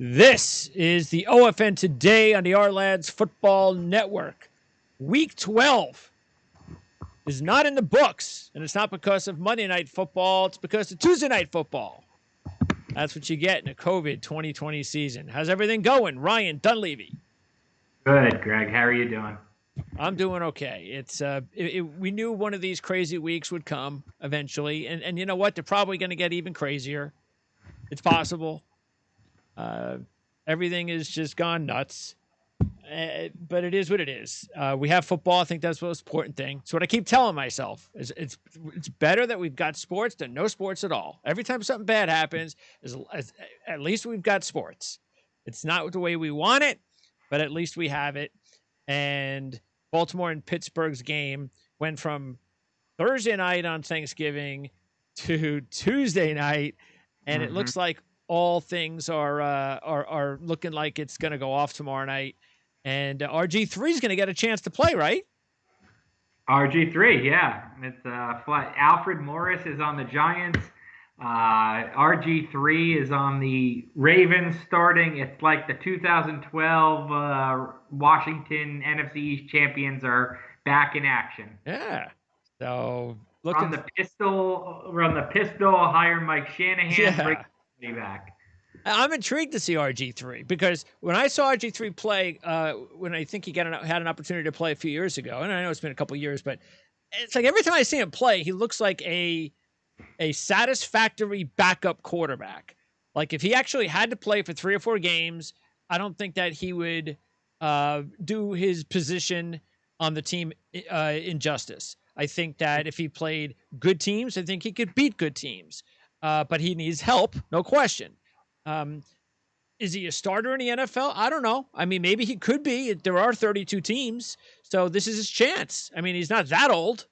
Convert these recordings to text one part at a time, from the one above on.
This is the OFN Today on the Our Lads Football Network. Week 12 is not in the books, and it's not because of Monday Night Football. It's because of Tuesday Night Football. That's what you get in a COVID 2020 season. How's everything going, Ryan Dunleavy? Good, Greg. How are you doing? I'm doing okay. We knew one of these crazy weeks would come eventually, and you know what? They're probably going to get even crazier. It's possible. Everything is just gone nuts. But it is what it is. We have football. I think that's the most important thing. So what I keep telling myself is it's better that we've got sports than no sports at all. Every time something bad happens, at least we've got sports. It's not the way we want it, but at least we have it. And Baltimore and Pittsburgh's game went from Thursday night on Thanksgiving to Tuesday night, and it looks like all things are looking like it's going to go off tomorrow night. And RG3 is going to get a chance to play, right? RG3, yeah. It's flat. Alfred Morris is on the Giants. RG3 is on the Ravens starting. It's like the 2012 Washington NFC East champions are back in action. Yeah. So on the pistol, hire Mike Shanahan, bring me back. I'm intrigued to see RG3 because when I saw RG3 play, when I think he had an opportunity to play a few years ago, and I know it's been a couple of years, but it's like every time I see him play, he looks like a satisfactory backup quarterback. Like if he actually had to play for 3 or 4 games, I don't think that he would do his position on the team injustice. I think that if he played good teams, I think he could beat good teams. But he needs help, no question. Is he a starter in the NFL? I don't know. I mean, maybe he could be. There are 32 teams, so this is his chance. I mean, he's not that old.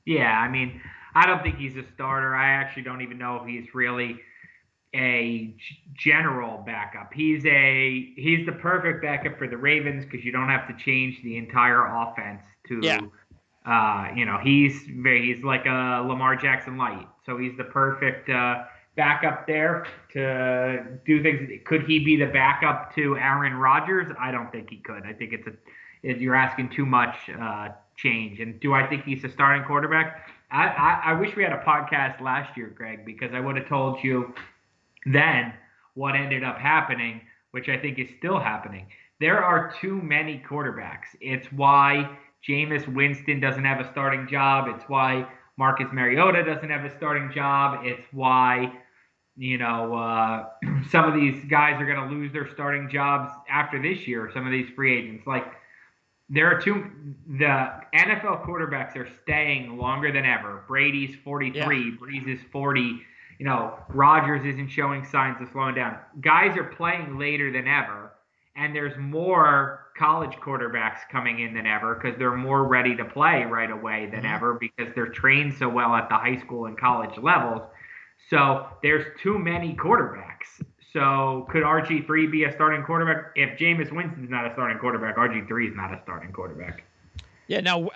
Yeah, I mean, I don't think he's a starter. I actually don't even know if he's really a general backup. He's the perfect backup for the Ravens because you don't have to change the entire offense to. Yeah. He's like a Lamar Jackson light, so he's the perfect backup there to do things. Could he be the backup to Aaron Rodgers? I don't think he could. I think you're asking too much change. And do I think he's a starting quarterback? I wish we had a podcast last year, Greg, because I would have told you then what ended up happening, which I think is still happening. There are too many quarterbacks. It's why Jameis Winston doesn't have a starting job. It's why Marcus Mariota doesn't have a starting job. It's why, some of these guys are going to lose their starting jobs after this year, some of these free agents. Like, the NFL quarterbacks are staying longer than ever. Brady's 43, yeah. Breeze is 40. Rodgers isn't showing signs of slowing down. Guys are playing later than ever. And there's more college quarterbacks coming in than ever because they're more ready to play right away than ever because they're trained so well at the high school and college levels. So there's too many quarterbacks. So could RG3 be a starting quarterback? If Jameis Winston's not a starting quarterback, RG3 is not a starting quarterback. Yeah. Now,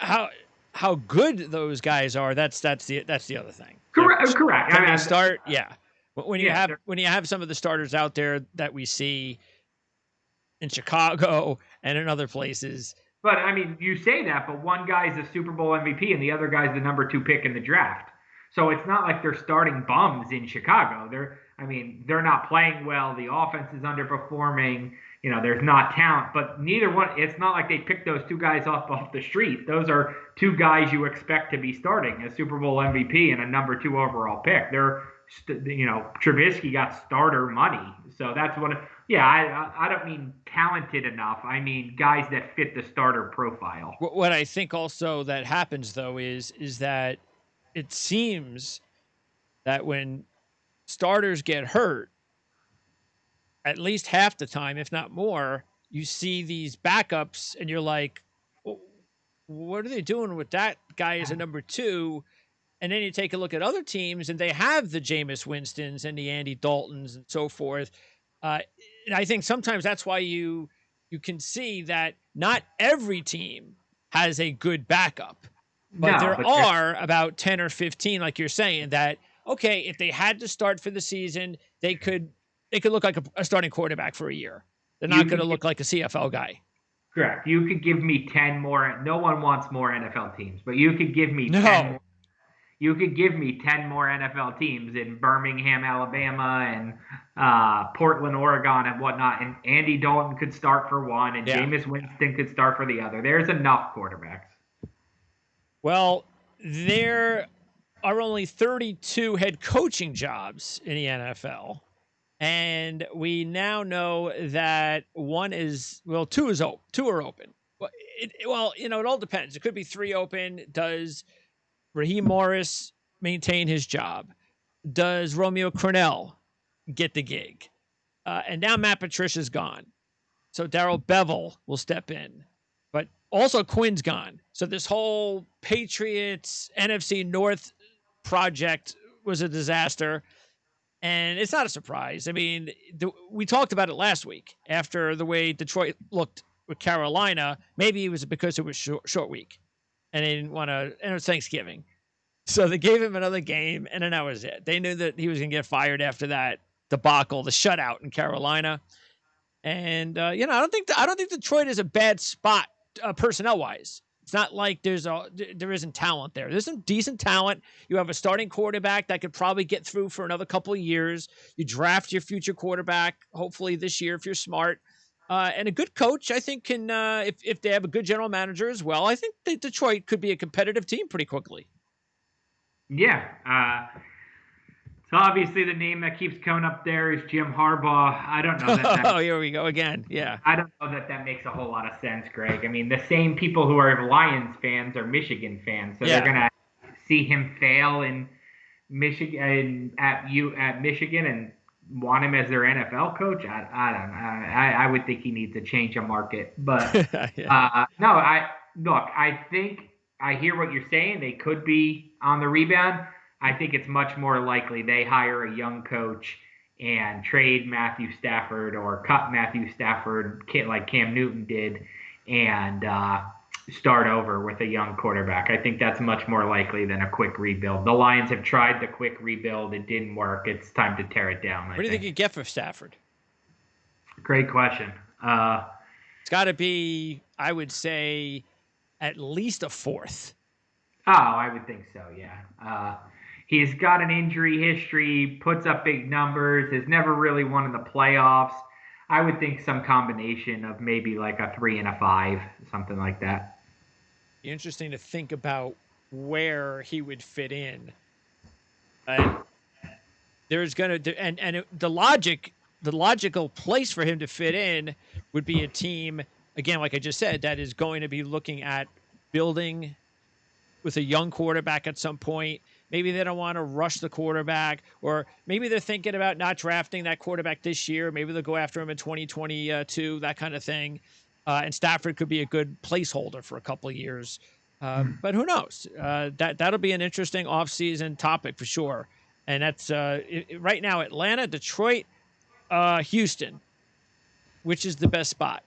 how good those guys are, that's the other thing. Correct. Can they start? Yeah. When you have some of the starters out there that we see in Chicago and in other places. But, I mean, you say that, but one guy's a Super Bowl MVP and the other guy's the number 2 pick in the draft. So it's not like they're starting bums in Chicago. They're not playing well. The offense is underperforming. There's not talent. But neither one – it's not like they picked those 2 guys off the street. Those are 2 guys you expect to be starting, a Super Bowl MVP and a number 2 overall pick. Trubisky got starter money. So that's what – I don't mean talented enough. I mean guys that fit the starter profile. What I think also that happens, though, is that it seems that when starters get hurt, at least half the time, if not more, you see these backups and you're like, what are they doing with that guy as a number 2? And then you take a look at other teams and they have the Jameis Winstons and the Andy Daltons and so forth. And I think sometimes that's why you can see that not every team has a good backup, but there are about 10 or 15, like you're saying, that, okay, if they had to start for the season, they could they could look like a starting quarterback for a year. They're You not going to could look like a CFL guy. Correct. You could give me 10 more. No one wants more NFL teams, but you could give me 10 No. more. You could give me 10 more NFL teams in Birmingham, Alabama, and Portland, Oregon, and whatnot. And Andy Dalton could start for one, and Yeah. Jameis Winston could start for the other. There's enough quarterbacks. Well, there are only 32 head coaching jobs in the NFL. And we now know that two are open. Well, it all depends. It could be 3 open. Does Raheem Morris maintain his job? Does Romeo Crennel get the gig? And now Matt Patricia's gone. So Darrell Bevell will step in. But also Quinn's gone. So this whole Patriots NFC North project was a disaster. And it's not a surprise. I mean, we talked about it last week after the way Detroit looked with Carolina. Maybe it was because it was short week and they didn't want to, and it was Thanksgiving. So they gave him another game, and then that was it. They knew that he was going to get fired after that debacle, the shutout in Carolina. And I don't think Detroit is a bad spot personnel wise. It's not like there isn't talent there. There's some decent talent. You have a starting quarterback that could probably get through for another couple of years. You draft your future quarterback, hopefully this year if you're smart. And a good coach, I think, can if they have a good general manager as well, I think that Detroit could be a competitive team pretty quickly. Yeah. So obviously the name that keeps coming up there is Jim Harbaugh. I don't know that. Oh, here we go again. Yeah. I don't know that makes a whole lot of sense, Greg. I mean, the same people who are Lions fans are Michigan fans, so they're gonna see him fail in Michigan at Michigan and want him as their NFL coach. I don't know. I would think he needs a change of market, but no. I think I hear what you're saying. They could be on the rebound. I think it's much more likely they hire a young coach and trade Matthew Stafford or cut Matthew Stafford like Cam Newton did and start over with a young quarterback. I think that's much more likely than a quick rebuild. The Lions have tried the quick rebuild. It didn't work. It's time to tear it down. What do you think you get for Stafford? Great question. It's got to be, I would say, at least a 4th. Oh, I would think so, yeah. He's got an injury history, puts up big numbers, has never really won in the playoffs. I would think some combination of maybe like a 3 and a 5, something like that. Interesting to think about where he would fit in. There's going to, and the logical place for him to fit in would be a team, again, like I just said, that is going to be looking at building with a young quarterback at some point. Maybe they don't want to rush the quarterback, or maybe they're thinking about not drafting that quarterback this year. Maybe they'll go after him in 2022, that kind of thing. And Stafford could be a good placeholder for a couple of years. But who knows? That'll be an interesting offseason topic for sure. And that's right now, Atlanta, Detroit, Houston. Which is the best spot?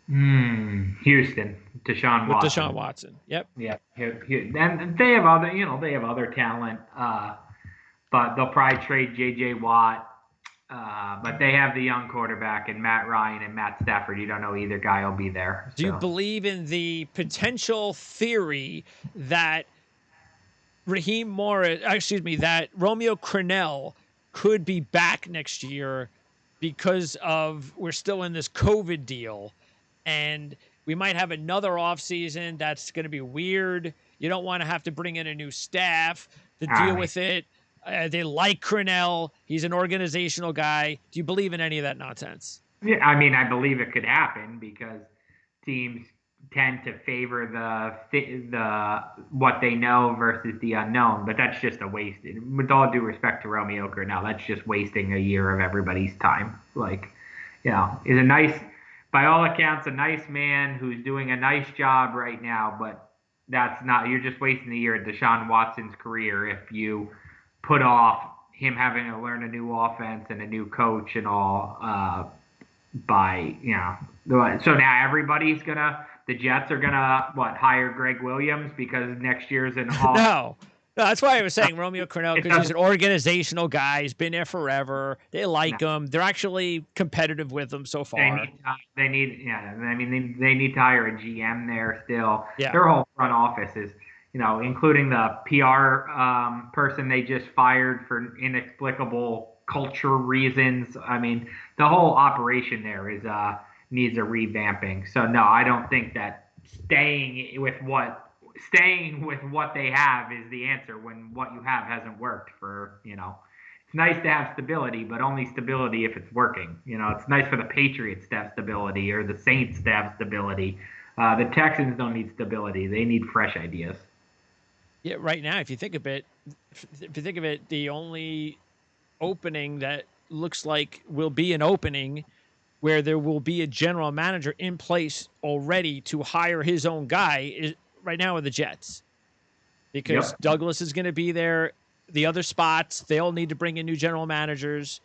Houston, Deshaun Watson. With Deshaun Watson. Yep. Yeah. And they have other talent, but they'll probably trade J.J. Watt. But they have the young quarterback and Matt Ryan and Matt Stafford. You don't know either guy will be there. Do you believe in the potential theory that that Romeo Crennel could be back next year because we're still in this COVID deal? And we might have another offseason that's going to be weird. You don't want to have to bring in a new staff to deal with it. They like Crennel. He's an organizational guy. Do you believe in any of that nonsense? Yeah, I mean, I believe it could happen because teams tend to favor the what they know versus the unknown. But that's just a waste. With all due respect to Romeo Crennel, that's just wasting a year of everybody's time. He's a nice. By all accounts, a nice man who's doing a nice job right now, but you're just wasting a year of Deshaun Watson's career if you put off him having to learn a new offense and a new coach and all so now the Jets are gonna hire Greg Williams because next year's an off. No. No, that's why I was saying Romeo Crennel, It because he's doesn't. an organizational guy. He's been there forever. They No, like him. They're actually competitive with him so far. yeah. I mean, they need to hire a GM there still. Yeah. Their whole front office is, including the PR person they just fired for inexplicable culture reasons. I mean, the whole operation there is needs a revamping. So no, I don't think that staying with what they have is the answer when what you have hasn't worked for. It's nice to have stability, but only stability if it's working. It's nice for the Patriots to have stability or the Saints to have stability. The Texans don't need stability; they need fresh ideas. Yeah. Right now, if you think of it, the only opening that looks like will be an opening where there will be a general manager in place already to hire his own guy is right now with the Jets, because Yep. Douglas is going to be there. The other spots, they'll need to bring in new general managers.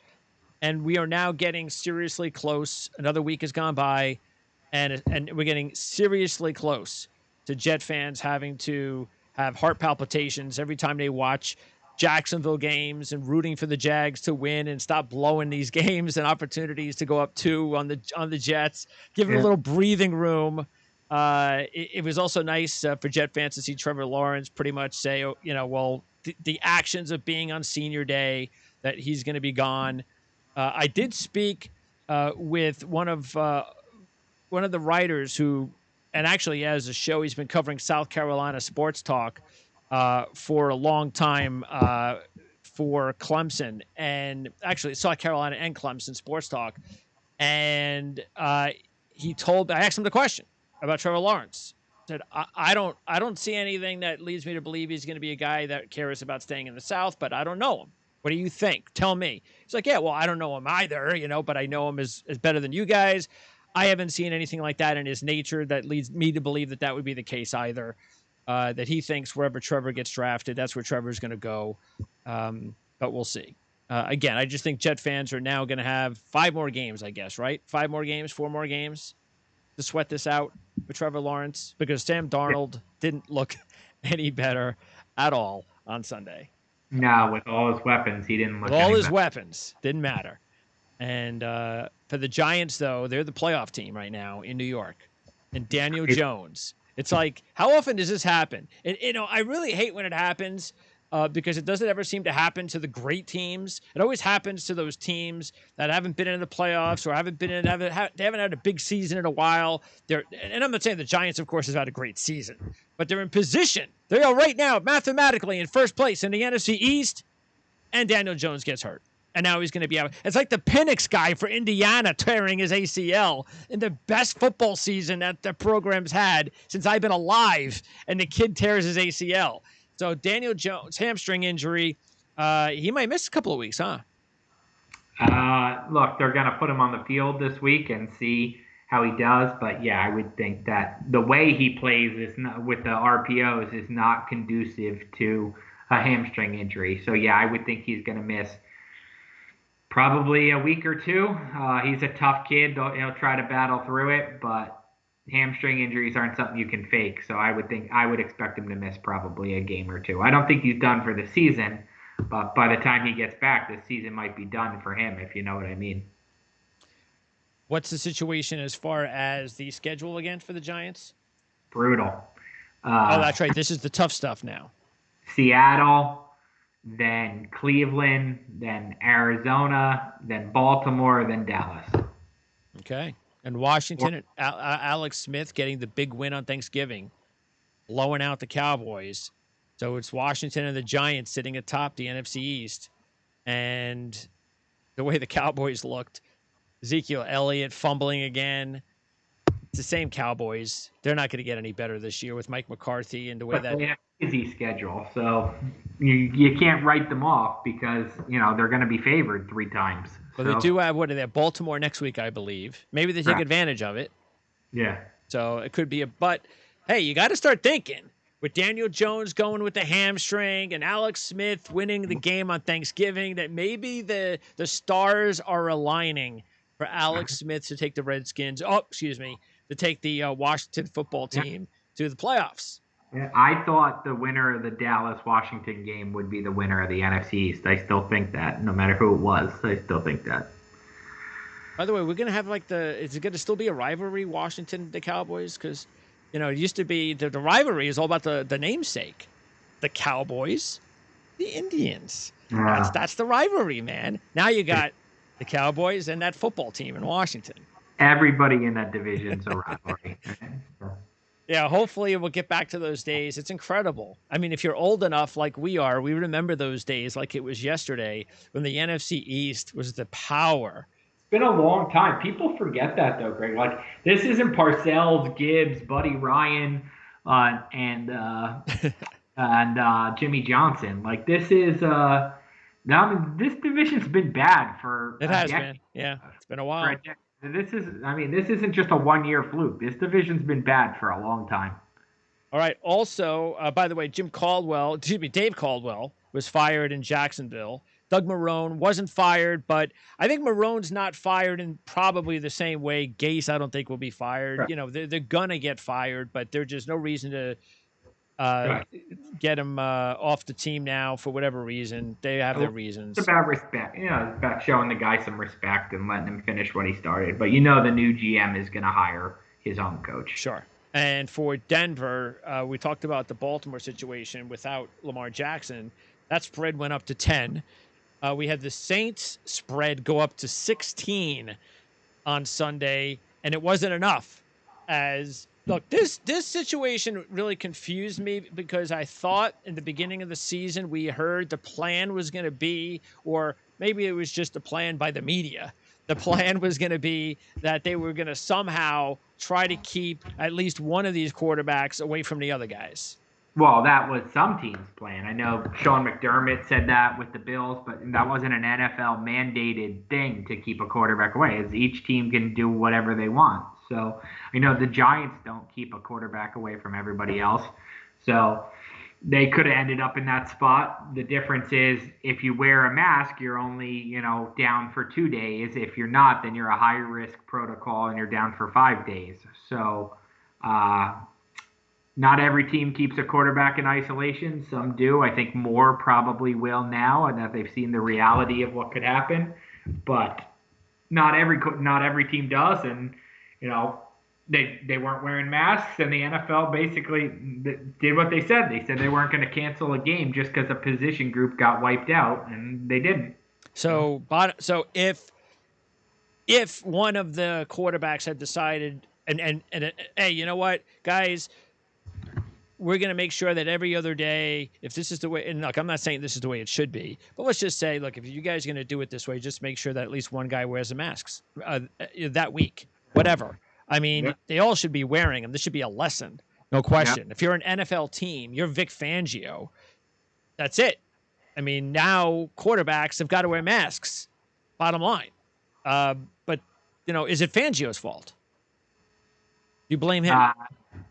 And we are now getting seriously close. Another week has gone by, and we're getting seriously close to Jet fans having to have heart palpitations every time they watch Jacksonville games and rooting for the Jags to win and stop blowing these games and opportunities to go up 2 on the Jets, give it a Yeah. little breathing room. It was also nice for Jet fans to see Trevor Lawrence pretty much say, well, the actions of being on senior day, that he's going to be gone. I did speak with one of the writers who, and actually has a show. He's been covering South Carolina sports talk for a long time for Clemson, and actually South Carolina and Clemson sports talk. And I asked him the question about Trevor Lawrence. Said, I don't see anything that leads me to believe he's going to be a guy that cares about staying in the South, but I don't know him. What do you think? Tell me. He's like, yeah, well, I don't know him either, but I know him as better than you guys. I haven't seen anything like that in his nature that leads me to believe that would be the case either. That he thinks wherever Trevor gets drafted, that's where Trevor's going to go. But we'll see. Again, I just think Jet fans are now going to have 5 more games, I guess, right? 5 more games, 4 more games to sweat this out with Trevor Lawrence, because Sam Darnold didn't look any better at all on Sunday. No, with all his weapons, he didn't look. With all his better. weapons, didn't matter. And for the Giants, though, they're the playoff team right now in New York. And Daniel Jones. It's like, how often does this happen? And, I really hate when it happens because it doesn't ever seem to happen to the great teams. It always happens to those teams that haven't been in the playoffs or they haven't had a big season in a while. And I'm not saying the Giants, of course, has had a great season, but they're in position. They are right now mathematically in first place in the NFC East, and Daniel Jones gets hurt. And now he's going to be out. It's like the Penix guy for Indiana tearing his ACL in the best football season that the program's had since I've been alive, and the kid tears his ACL. So Daniel Jones, hamstring injury, he might miss a couple of weeks, huh? Look, they're going to put him on the field this week and see how he does. But yeah, I would think that the way he plays with the RPOs is not conducive to a hamstring injury. So yeah, I would think he's going to miss probably a week or 2. He's a tough kid. He'll try to battle through it, but hamstring injuries aren't something you can fake. So I would expect him to miss probably a game or 2. I don't think he's done for the season, but by the time he gets back, the season might be done for him, if you know what I mean. What's the situation as far as the schedule again for the Giants? Brutal. Oh, that's right. This is the tough stuff now. Seattle, then Cleveland, then Arizona, then Baltimore, then Dallas. Okay. And Washington, Alex Smith getting the big win on Thanksgiving, blowing out the Cowboys. So it's Washington and the Giants sitting atop the NFC East. And the way the Cowboys looked, Ezekiel Elliott fumbling again. It's the same Cowboys. They're not going to get any better this year with Mike McCarthy and the way that. They have an easy schedule, so you can't write them off because they're going to be favored 3 times. But they do have they have Baltimore next week, I believe. Maybe they take advantage of it. Yeah. So it could be but hey, you got to start thinking with Daniel Jones going with the hamstring and Alex Smith winning the game on Thanksgiving that maybe the stars are aligning for Alex Smith to take the Redskins. To take the Washington football team to the playoffs. Yeah, I thought the winner of the Dallas-Washington game would be the winner of the NFC East. I still think that, no matter who it was. I still think that. By the way, we're gonna have is it gonna still be a rivalry, Washington the Cowboys? Because it used to be the rivalry is all about the namesake, the Cowboys, the Indians. That's the rivalry, man. Now you got the Cowboys and that football team in Washington. Everybody in that division's a rivalry. Yeah, hopefully we'll get back to those days. It's incredible. I mean, if you're old enough like we are, we remember those days like it was yesterday when the NFC East was the power. It's been a long time. People forget that though, Greg. Like this isn't Parcells, Gibbs, Buddy Ryan, and Jimmy Johnson. Like this is now this division's been bad for it has been. Yeah, it's been a while. This isn't just a 1-year fluke. This division's been bad for a long time. All right. Also, by the way, Dave Caldwell was fired in Jacksonville. Doug Marrone wasn't fired, but I think Marrone's not fired in probably the same way. Gase, I don't think, will be fired. Right. They're going to get fired, but there's just no reason to get him off the team now for whatever reason. They have their reasons. It's about respect. It's about showing the guy some respect and letting him finish what he started. But the new GM is going to hire his own coach. Sure. And for Denver, we talked about the Baltimore situation without Lamar Jackson. That spread went up to 10. We had the Saints spread go up to 16 on Sunday, and it wasn't enough. Look, this situation really confused me because I thought in the beginning of the season we heard the plan was going to be, or maybe it was just a plan by the media. The plan was going to be that they were going to somehow try to keep at least one of these quarterbacks away from the other guys. Well, that was some team's plan. I know Sean McDermott said that with the Bills, but that wasn't an NFL mandated thing to keep a quarterback away. As each team can do whatever they want. So, the Giants don't keep a quarterback away from everybody else. So, they could have ended up in that spot. The difference is if you wear a mask, you're only, down for 2 days. If you're not, then you're a high-risk protocol and you're down for 5 days. So, not every team keeps a quarterback in isolation. Some do. I think more probably will now, and that they've seen the reality of what could happen. But not every team does, and they weren't wearing masks, and the NFL basically did what they said. They said they weren't going to cancel a game just because a position group got wiped out, and they didn't. So if one of the quarterbacks had decided, and hey, you know what, guys, we're going to make sure that every other day, if this is the way, and look, I'm not saying this is the way it should be, but let's just say, look, if you guys are going to do it this way, just make sure that at least one guy wears a mask that week, whatever. I mean, They all should be wearing them. This should be a lesson, no question. If you're an NFL team, you're Vic Fangio. That's it. I mean, now quarterbacks have got to wear masks, bottom line. But, is it Fangio's fault? You blame him?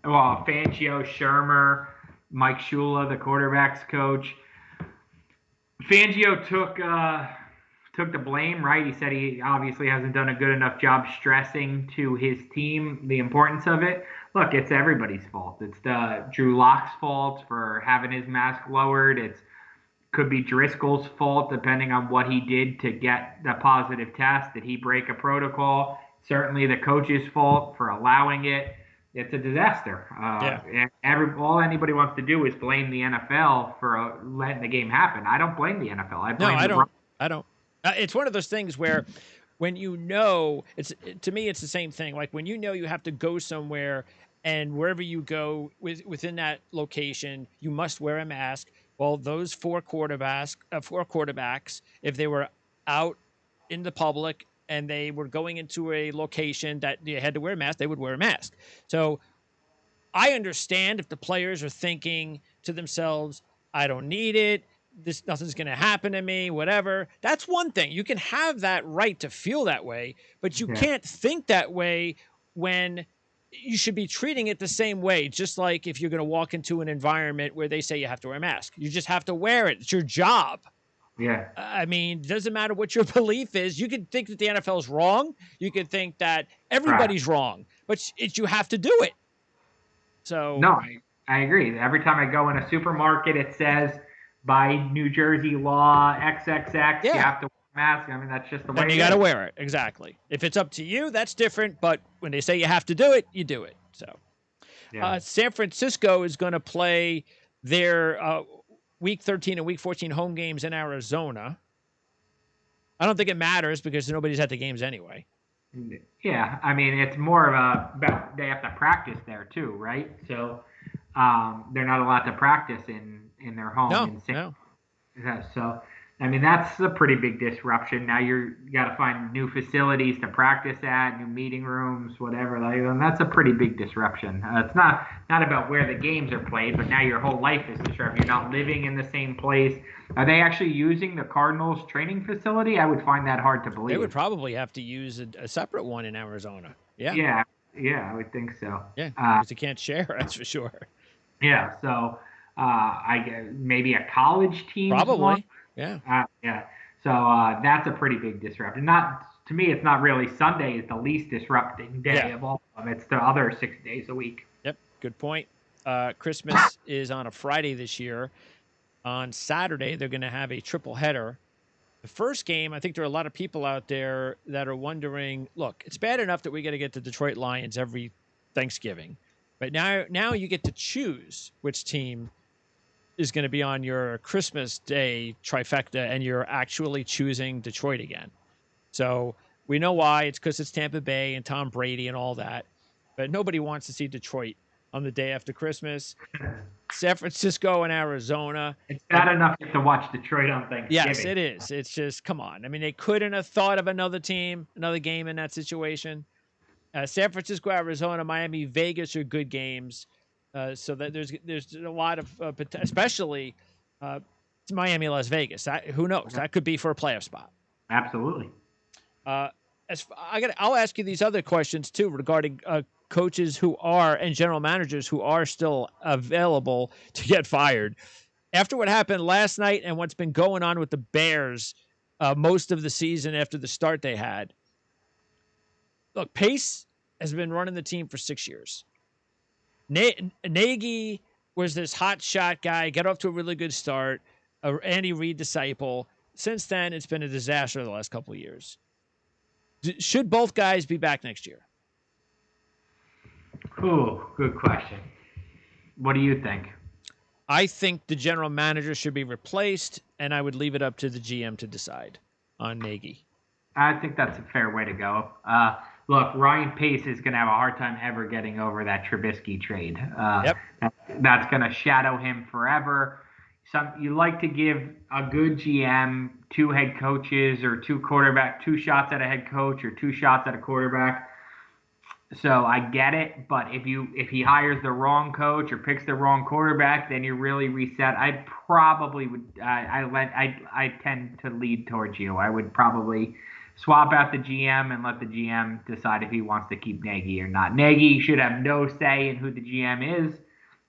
Well, Fangio, Shermer, Mike Shula, the quarterback's coach. Fangio took the blame, right? He said he obviously hasn't done a good enough job stressing to his team the importance of it. Look, it's everybody's fault. It's Drew Lock's fault for having his mask lowered. Could be Driscoll's fault depending on what he did to get the positive test. Did he break a protocol? Certainly the coach's fault for allowing it. It's a disaster. All anybody wants to do is blame the NFL for letting the game happen. I don't blame the NFL. I don't. It's one of those things where when to me, it's the same thing. Like when you have to go somewhere and wherever you go within that location, you must wear a mask. Well, those four quarterbacks, if they were out in the public and they were going into a location that you had to wear a mask, they would wear a mask. So I understand if the players are thinking to themselves, I don't need it. Nothing's going to happen to me, whatever. That's one thing. You can have that right to feel that way, but you can't think that way when you should be treating it the same way. Just like if you're going to walk into an environment where they say you have to wear a mask, you just have to wear it. It's your job. Yeah. I mean, it doesn't matter what your belief is. You can think that the NFL is wrong. You can think that everybody's wrong, but you have to do it. So no, I agree. Every time I go in a supermarket, it says by New Jersey law XXX, you Yeah. have to wear a mask. I mean, that's just the way Then you it got to is. wear it. Exactly. If it's up to you, that's different. But when they say you have to do it, you do it. So Yeah. San Francisco is going to play their week 13 and week 14 home games in Arizona. I don't think it matters because nobody's at the games anyway. Yeah, I mean it's more of about they have to practice there too, right? So they're not allowed to practice in their home No, in San. no. Yeah, so, I mean, that's a pretty big disruption. Now you got to find new facilities to practice at, new meeting rooms, whatever. Like, and that's a pretty big disruption. It's not about where the games are played, but now your whole life is disrupted. You're not living in the same place. Are they actually using the Cardinals training facility? I would find that hard to They would believe. probably have to use a separate one in Arizona. Yeah, Yeah, yeah, I would think so. yeah, Uh, because you can't share. That's for sure. yeah, so I guess maybe a college team's one. Probably. Yeah. Yeah. So that's a pretty big disruption. Not to me, it's not really Sunday is the least disrupting day Yeah. of all of them. It's the other 6 days a week. Yep. Good point. Christmas is on a Friday this year. On Saturday, they're going to have a triple header. The first game, I think there are a lot of people out there that are wondering, look, it's bad enough that we got to get the Detroit Lions every Thanksgiving. But now you get to choose which team is going to be on your Christmas Day trifecta, and you're actually choosing Detroit again. So we know why. It's because it's Tampa Bay and Tom Brady and all that. But nobody wants to see Detroit on the day after Christmas. San Francisco and Arizona. It's And bad enough you have to watch Detroit on yes, Thanksgiving. it is. It's just, come on. I mean, they couldn't have thought of another team, another game in that situation. San Francisco, Arizona, Miami, Vegas are good games. So that there's a lot of especially Miami, Las Vegas. Who knows? Yeah, That could be for a playoff spot. absolutely. Uh, I'll ask you these other questions too regarding coaches who are and general managers who are still available to get fired after what happened last night and what's been going on with the Bears most of the season after the start they had. Look, Pace has been running the team for 6 years. Nagy was this hot shot guy, got off to a really good start, Andy Reid disciple. Since then, it's been a disaster the last couple of years. Should both guys be back next year? Ooh, good question. What do you think? I think the general manager should be replaced, and I would leave it up to the GM to decide on Nagy. I think that's a fair way to go. Look, Ryan Pace is going to have a hard time ever getting over that Trubisky trade. Yep. That's going to shadow him forever. You like to give a good GM two head coaches or two shots at a head coach or two shots at a quarterback. So I get it, but if he hires the wrong coach or picks the wrong quarterback, then you're really reset. I probably would. I tend to lead towards you. I would probably swap out the GM and let the GM decide if he wants to keep Nagy or not. Nagy should have no say in who the GM is.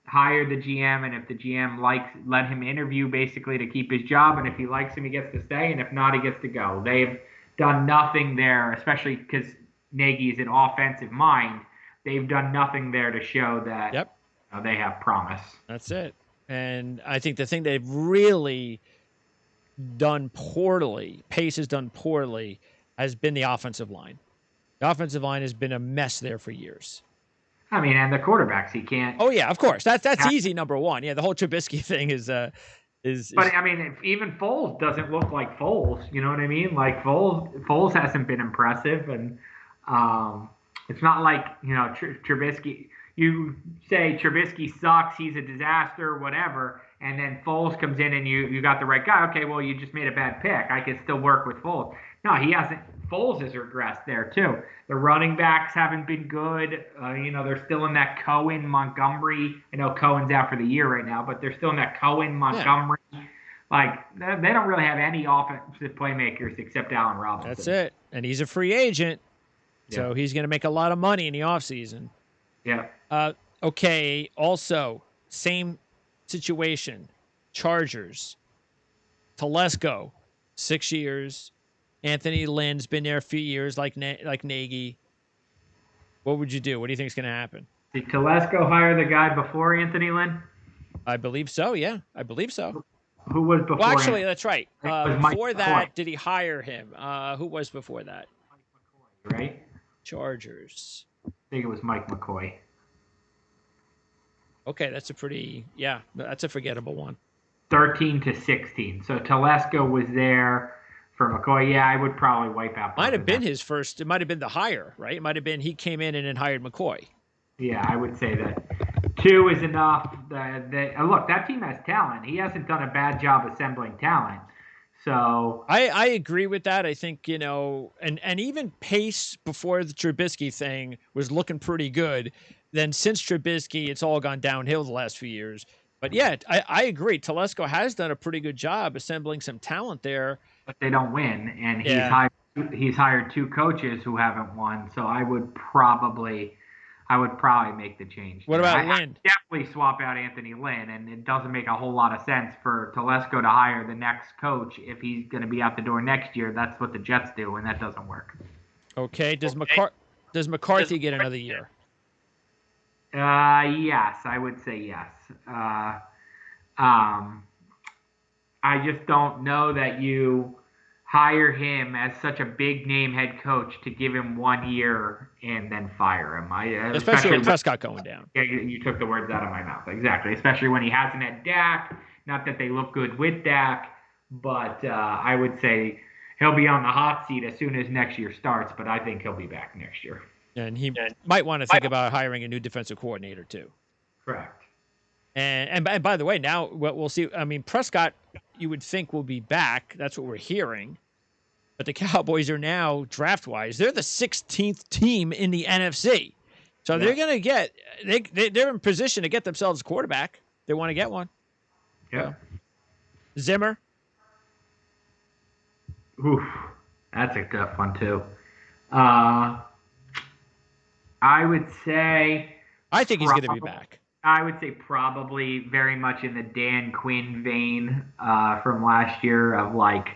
Hire the GM, and if the GM likes, let him interview basically to keep his job. And if he likes him, he gets to stay, and if not, he gets to go. They've done nothing there, especially because Nagy is an offensive mind. They've done nothing there to show that Yep. They have promise. That's it. And I think the thing they've really done poorly, Pace has done poorly, has been the offensive line. The offensive line has been a mess there for years. I mean, and the quarterbacks, he can't. Oh yeah, of course. That's easy. Number one. Yeah, the whole Trubisky thing is. But I mean, even Foles doesn't look like Foles. You know what I mean? Like Foles hasn't been impressive, and it's not like Trubisky. You say Trubisky sucks, he's a disaster, whatever, and then Foles comes in and you got the right guy. Okay, well, you just made a bad pick. I can still work with Foles. No, he hasn't. Foles has regressed there too. The running backs haven't been good. They're still in that Cohen Montgomery. I know Cohen's out for the year right now, but they're still in that Cohen Montgomery. Yeah. Like they don't really have any offensive playmakers except Allen Robinson. That's it, and he's a free agent, so he's going to make a lot of money in the offseason. Yeah. Okay. Also, same situation. Chargers. Telesco, 6 years. Anthony Lynn's been there a few years, like Nagy. What would you do? What do you think is going to happen? Did Telesco hire the guy before Anthony Lynn? I believe so. Yeah, I believe so. Who was before? Well, actually, that's right. It was Mike Before McCoy. that, did he hire him? Who was before that? Mike McCoy, right? Chargers. I think it was Mike McCoy. Okay, that's a forgettable one. 13-16. So Telesco was there for McCoy. Yeah, I would probably wipe out. Might have been his first. It might have been the hire, right? It might have been he came in and then hired McCoy. Yeah, I would say that 2 is enough. Look, that team has talent. He hasn't done a bad job assembling talent. So I agree with that. I think, and even Pace before the Trubisky thing was looking pretty good. Then since Trubisky, it's all gone downhill the last few years. But yeah, I agree. Telesco has done a pretty good job assembling some talent there. But they don't win, and he's hired 2 coaches who haven't won. So I would probably make the change. What about Lynn? I'd definitely swap out Anthony Lynn, and it doesn't make a whole lot of sense for Telesco to hire the next coach if he's going to be out the door next year. That's what the Jets do, and that doesn't work. Okay. Does McCarthy get another year? Yes, I would say yes. I just don't know that you hire him as such a big name head coach to give him 1 year and then fire him. Especially with Prescott going down. Yeah, you took the words out of my mouth. Exactly. Especially when he hasn't had Dak. Not that they look good with Dak, but I would say he'll be on the hot seat as soon as next year starts, but I think he'll be back next year. And he might want to think about hiring a new defensive coordinator too. Correct. And by the way, now we'll see. I mean, Prescott, you would think will be back. That's what we're hearing. But the Cowboys are now draft-wise, they're the 16th team in the NFC. So they're going to get they're in position to get themselves a quarterback. They want to get one. Yeah. Zimmer. Oof, that's a tough one too. I would say. I think he's going to be back. I would say probably very much in the Dan Quinn vein from last year of like,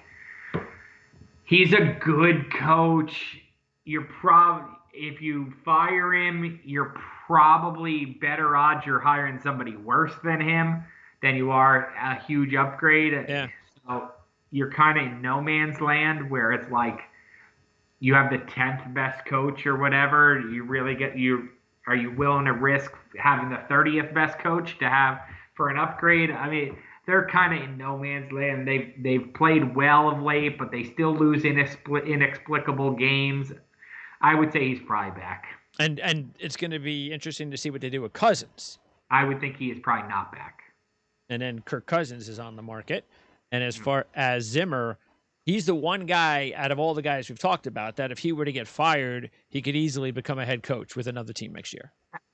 he's a good coach. If you fire him, you're probably better odds you're hiring somebody worse than him than you are a huge upgrade. Yeah. So you're kind of in no man's land where it's like you have the 10th best coach or whatever. Are you willing to risk having the 30th best coach to have for an upgrade? I mean, they're kind of in no man's land. They've played well of late, but they still lose inexplicable games. I would say he's probably back. And it's going to be interesting to see what they do with Cousins. I would think he is probably not back. And then Kirk Cousins is on the market. And as far as Zimmer, he's the one guy out of all the guys we've talked about that if he were to get fired, he could easily become a head coach with another team next year.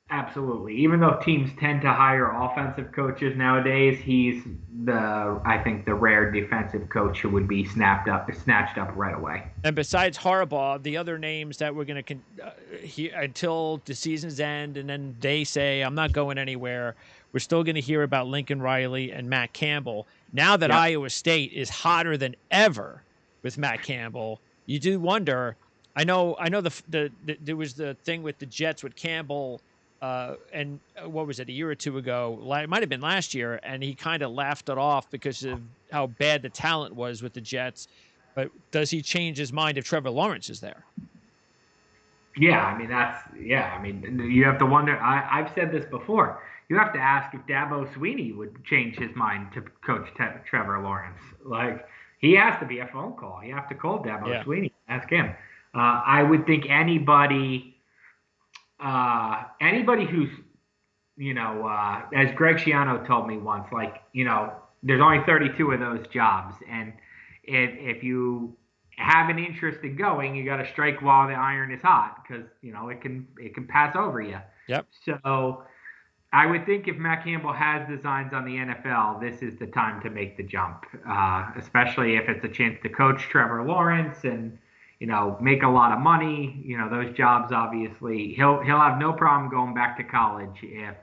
Absolutely. Even though teams tend to hire offensive coaches nowadays, he's I think the rare defensive coach who would be snatched up right away. And besides Harbaugh, the other names that we're going to until the season's end, and then they say I'm not going anywhere, we're still going to hear about Lincoln Riley and Matt Campbell. Now that Iowa State is hotter than ever with Matt Campbell, you do wonder. I know. There was the thing with the Jets with Campbell. And what was it, a year or two ago? It might have been last year, and he kind of laughed it off because of how bad the talent was with the Jets. But does he change his mind if Trevor Lawrence is there? Yeah, I mean, you have to wonder. I've said this before. You have to ask if Dabo Swinney would change his mind to coach Trevor Lawrence. Like, he has to be a phone call. You have to call Dabo Swinney, ask him. I would think anybody who's, as Greg Schiano told me once, there's only 32 of those jobs. And if you have an interest in going, you got to strike while the iron is hot because, it can pass over you. Yep. So I would think if Matt Campbell has designs on the NFL, this is the time to make the jump, especially if it's a chance to coach Trevor Lawrence and, make a lot of money. Those jobs, obviously, he'll have no problem going back to college if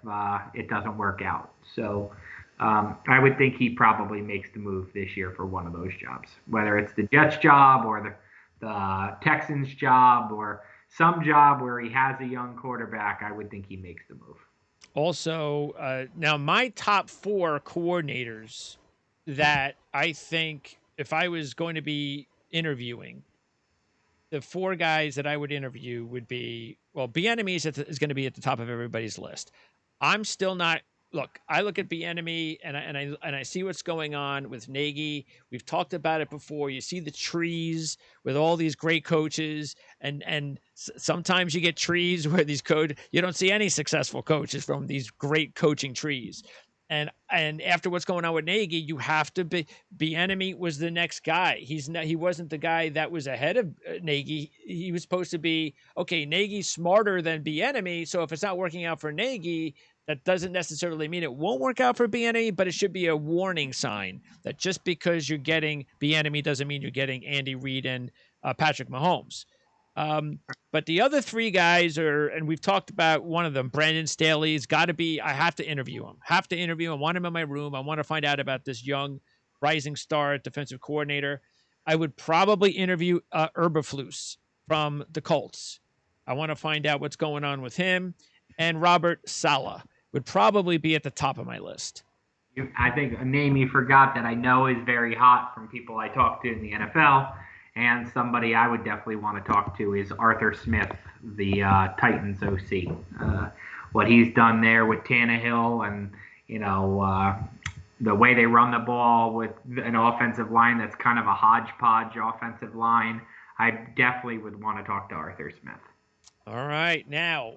it doesn't work out. So I would think he probably makes the move this year for one of those jobs, whether it's the Jets job or the Texans job or some job where he has a young quarterback, I would think he makes the move. Also, now my top 4 coordinators that I think if I was going to be interviewing, the 4 guys that I would interview would be, well, Bieniemy is going to be at the top of everybody's list. I'm still not. Look, I look at Bieniemy and I see what's going on with Nagy. We've talked about it before. You see the trees with all these great coaches, and sometimes you get trees where you don't see any successful coaches from these great coaching trees. And after what's going on with Nagy, you have to be. Bieniemy was the next guy. He wasn't the guy that was ahead of Nagy. He was supposed to be, okay, Nagy's smarter than Bieniemy, so if it's not working out for Nagy, that doesn't necessarily mean it won't work out for Bieniemy, but it should be a warning sign that just because you're getting Bieniemy doesn't mean you're getting Andy Reid and Patrick Mahomes. But the other 3 guys and we've talked about one of them, Brandon Staley's got to be, I have to interview him. I want him in my room. I want to find out about this young rising star defensive coordinator. I would probably interview Eberflus from the Colts. I want to find out what's going on with him. And Robert Saleh would probably be at the top of my list. I think a name you forgot that I know is very hot from people I talk to in the NFL, and somebody I would definitely want to talk to is Arthur Smith, the Titans OC. What he's done there with Tannehill and, the way they run the ball with an offensive line that's kind of a hodgepodge offensive line, I definitely would want to talk to Arthur Smith. All right. Now,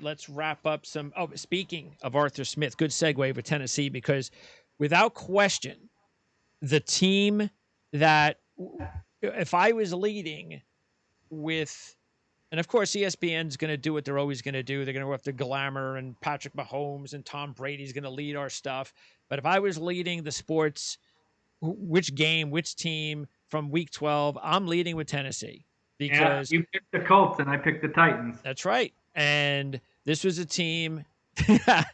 let's wrap up some. Oh, speaking of Arthur Smith, good segue for Tennessee, because without question, the team that, if I was leading with, and of course, ESPN's going to do what they're always going to do. They're going to go after glamour, and Patrick Mahomes and Tom Brady's going to lead our stuff. But if I was leading the sports, which team from week 12, I'm leading with Tennessee. Because you picked the Colts and I picked the Titans. That's right. And this was a team that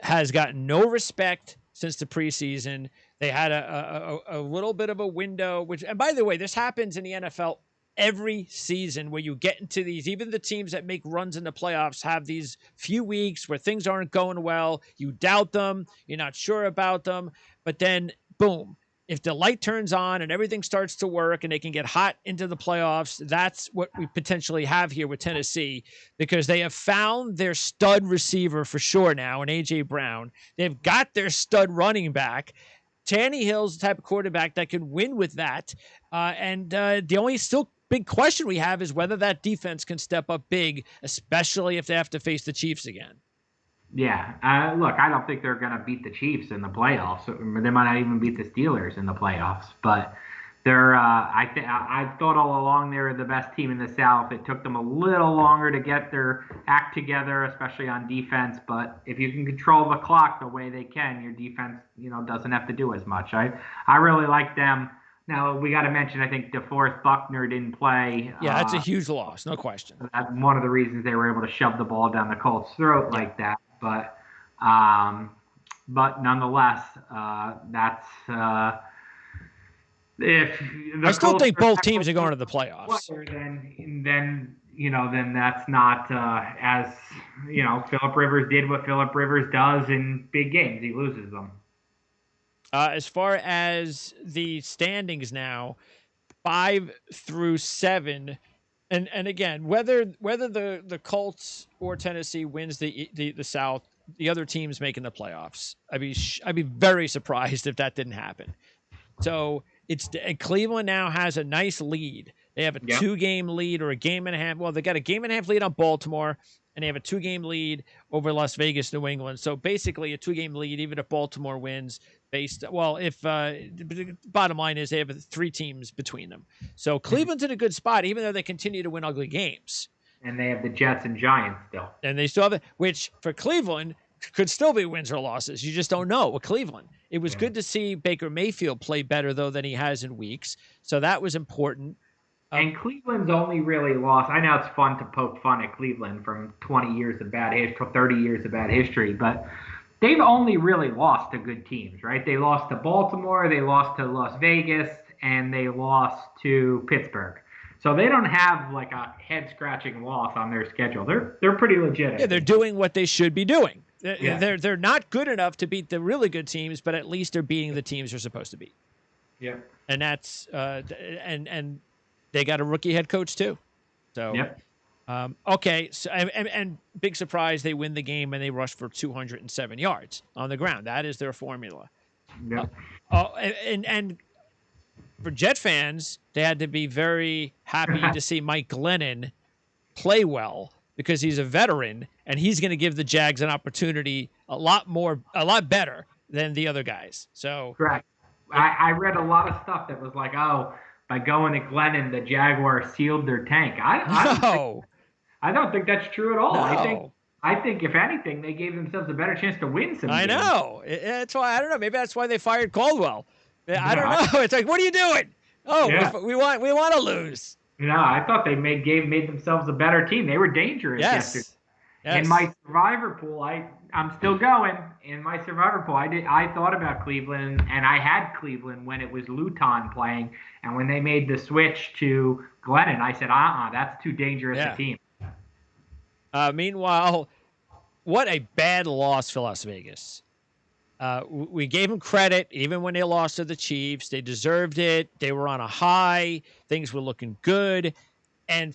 has gotten no respect since the preseason. They had a little bit of a window, and by the way, this happens in the NFL every season where you get into these, even the teams that make runs in the playoffs have these few weeks where things aren't going well. You doubt them. You're not sure about them. But then, boom. If the light turns on and everything starts to work and they can get hot into the playoffs, that's what we potentially have here with Tennessee, because they have found their stud receiver for sure now in A.J. Brown. They've got their stud running back. Tannehill's the type of quarterback that can win with that. And the only still big question we have is whether that defense can step up big, especially if they have to face the Chiefs again. Yeah. Look, I don't think they're going to beat the Chiefs in the playoffs. They might not even beat the Steelers in the playoffs. But they're, I thought all along they were the best team in the South. It took them a little longer to get their act together, especially on defense. But if you can control the clock the way they can, your defense, doesn't have to do as much. I really like them. Now, we got to mention, I think DeForest Buckner didn't play. Yeah, that's a huge loss, no question. That's one of the reasons they were able to shove the ball down the Colts' throat like that. But nonetheless, that's if the I still Colts think both teams are going to the playoffs. Then that's not as Phillip Rivers did what Phillip Rivers does in big games. He loses them. As far as the standings now, 5 through 7. And again, whether the Colts or Tennessee wins the South, the other team's making the playoffs. I'd be very surprised if that didn't happen. So Cleveland now has a nice lead. They have a 2-game lead or a game and a half. Well, they got a game and a half lead on Baltimore, and they have a 2-game lead over Las Vegas, New England. So basically a 2-game lead, even if Baltimore wins. The bottom line is they have 3 teams between them. So Cleveland's in a good spot, even though they continue to win ugly games. And they have the Jets and Giants still. And they still have it, which for Cleveland could still be wins or losses. You just don't know with Cleveland. It was good to see Baker Mayfield play better, though, than he has in weeks. So that was important. And Cleveland's only really lost. I know it's fun to poke fun at Cleveland from 20 years of bad history, 30 years of bad history, but they've only really lost to good teams, right? They lost to Baltimore, they lost to Las Vegas, and they lost to Pittsburgh. So they don't have like a head scratching loss on their schedule. They're pretty legit. Yeah, they're doing what they should be doing. Yeah. They're not good enough to beat the really good teams, but at least they're beating the teams they're supposed to beat. Yeah. And that's and they got a rookie head coach too. So Yep. okay, so and big surprise, they win the game and they rush for 207 yards on the ground. That is their formula. Yep. And for Jet fans, they had to be very happy to see Mike Glennon play well because he's a veteran and he's going to give the Jags an opportunity a lot better than the other guys. So correct. I read a lot of stuff that was like, oh, by going to Glennon, the Jaguars sealed their tank. I don't think that's true at all. No. I think if anything, they gave themselves a better chance to win some games. I know. That's why I don't know. Maybe that's why they fired Caldwell. I don't know. It's like, what are you doing? Oh, yeah. we want to lose. No, I thought they made themselves a better team. They were dangerous yesterday. Yes. In my survivor pool, I'm still going. In my survivor pool, I thought about Cleveland, and I had Cleveland when it was Luton playing, and when they made the switch to Glennon, I said, that's too dangerous a team. Meanwhile, what a bad loss for Las Vegas. We gave them credit even when they lost to the Chiefs. They deserved it. They were on a high. Things were looking good. And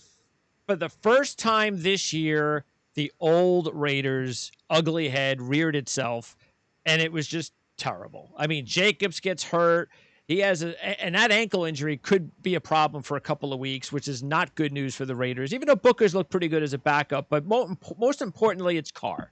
for the first time this year, the old Raiders' ugly head reared itself, and it was just terrible. I mean, Jacobs gets hurt. He has and that ankle injury could be a problem for a couple of weeks, which is not good news for the Raiders, even though Booker's looked pretty good as a backup. But most importantly, it's Carr.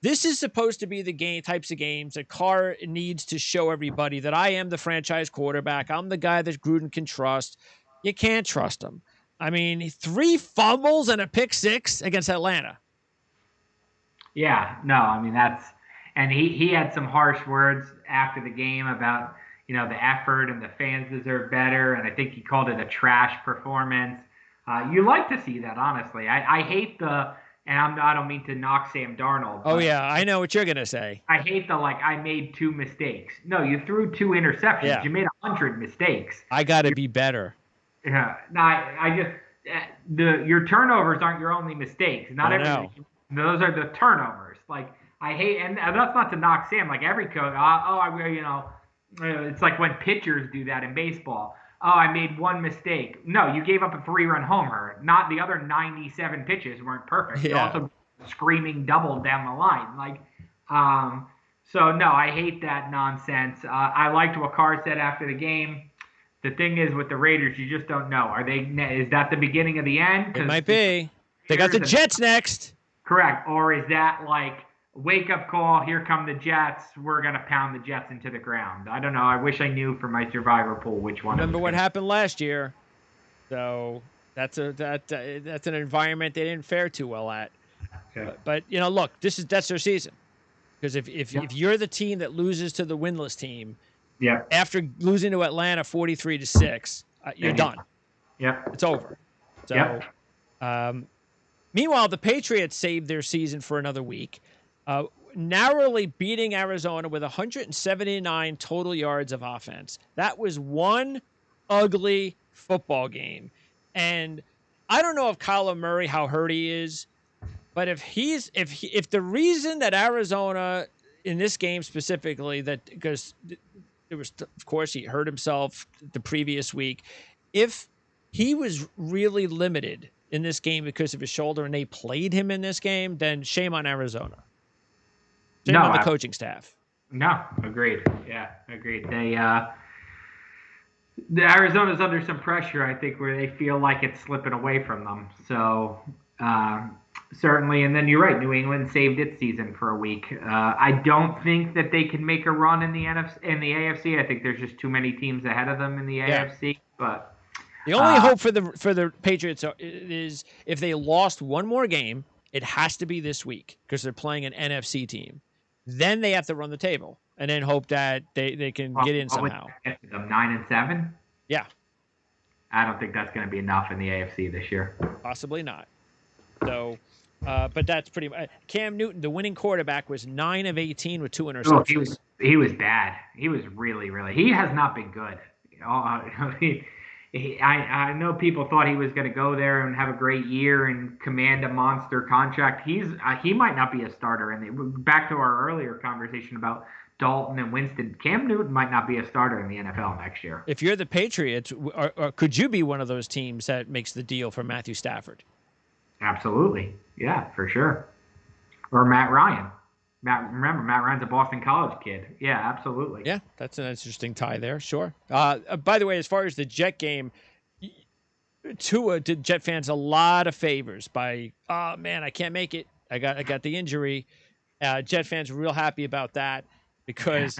This is supposed to be the types of games that Carr needs to show everybody that I am the franchise quarterback. I'm the guy that Gruden can trust. You can't trust him. I mean, 3 fumbles and a pick 6 against Atlanta. Yeah, no, I mean and he had some harsh words after the game about, the effort and the fans deserve better, and I think he called it a trash performance. You like to see that, honestly. I hate and I don't mean to knock Sam Darnold. Oh, yeah, I know what you're going to say. I hate I made 2 mistakes. No, you threw 2 interceptions. Yeah. You made 100 mistakes. I got to be better. Yeah. No, I just your turnovers aren't your only mistakes. Not everything. Those are the turnovers. I hate, and that's not to knock Sam. Every coach, it's like when pitchers do that in baseball. Oh, I made 1 mistake. No, you gave up a 3-run homer. Not the other 97 pitches weren't perfect. Yeah. You're also screaming double down the line. So no, I hate that nonsense. I liked what Carr said after the game. The thing is with the Raiders, you just don't know. Is that the beginning of the end? It might be. They got the Jets next. Correct. Or is that wake up call, here come the Jets, we're going to pound the Jets into the ground? I don't know. I wish I knew for my survivor pool which one. Remember what happened last year. So that's an environment they didn't fare too well at. Okay. But look, that's their season. Because if you're the team that loses to the winless team, after losing to Atlanta 43-6, you're done. Yeah. It's over. So meanwhile, the Patriots saved their season for another week. Narrowly beating Arizona with 179 total yards of offense. That was one ugly football game. And I don't know if Kyler Murray, how hurt he is, but if the reason that Arizona in this game specifically, because it was, of course, he hurt himself the previous week. If he was really limited in this game because of his shoulder and they played him in this game, then shame on Arizona. Shame on the coaching staff. No, agreed. Yeah, agreed. The Arizona's under some pressure, I think, where they feel like it's slipping away from them. So certainly, and then you're right. New England saved its season for a week. I don't think that they can make a run in the AFC. I think there's just too many teams ahead of them in the AFC. But the only hope for the Patriots is if they lost one more game, it has to be this week because they're playing an NFC team. Then they have to run the table and then hope that they can get in somehow. 9-7? Yeah. I don't think that's going to be enough in the AFC this year. Possibly not. So, but that's pretty much. Cam Newton, the winning quarterback, was 9 of 18 with 2 interceptions. He was bad. He was really, really. He has not been good. I know people thought he was going to go there and have a great year and command a monster contract. He might not be a starter. And back to our earlier conversation about Dalton and Winston, Cam Newton might not be a starter in the NFL next year. If you're the Patriots, or could you be one of those teams that makes the deal for Matthew Stafford? Absolutely. Yeah, for sure. Or Matt Ryan. Remember, Matt Ryan's a Boston College kid. Yeah, absolutely. Yeah, that's an interesting tie there. Sure. By the way, as far as the Jet game, Tua did Jet fans a lot of favors by, oh man, I can't make it. I got the injury. Jet fans were real happy about that because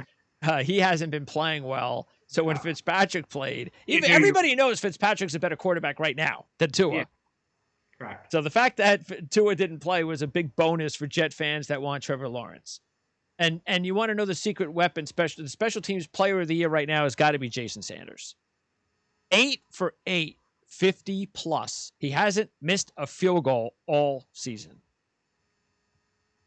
he hasn't been playing well. So when Fitzpatrick played, everybody knows Fitzpatrick's a better quarterback right now than Tua. Yeah. Correct. So the fact that Tua didn't play was a big bonus for Jet fans that want Trevor Lawrence. And you want to know the secret weapon, the special teams player of the year right now has got to be Jason Sanders. 8 for 8, 50 plus. He hasn't missed a field goal all season.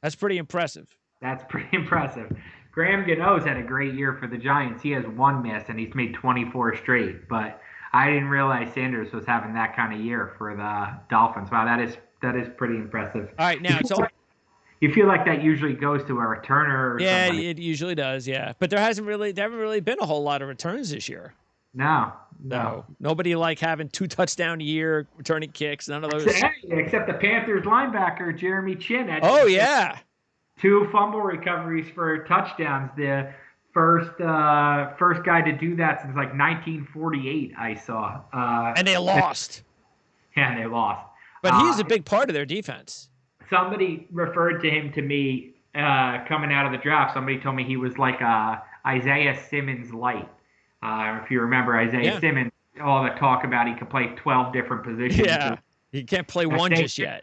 That's pretty impressive. That's pretty impressive. Graham Gano's had a great year for the Giants. He has 1 miss, and he's made 24 straight. But I didn't realize Sanders was having that kind of year for the Dolphins. Wow, that is pretty impressive. All right, now you feel like that usually goes to a returner. Or yeah, somebody. It usually does. Yeah, but there haven't really been a whole lot of returns this year. No. Nobody like having 2 touchdown a year returning kicks. None of those. Except the Panthers linebacker Jeremy Chin. Oh yeah. 2 fumble recoveries for touchdowns. The first guy to do that since like 1948, I saw. And they lost. Yeah, they lost. But he's a big part of their defense. Somebody referred to him to me coming out of the draft. Somebody told me he was like Isaiah Simmons light. If you remember Isaiah Simmons, all the talk about he could play 12 different positions. Yeah, he can't play one just yet.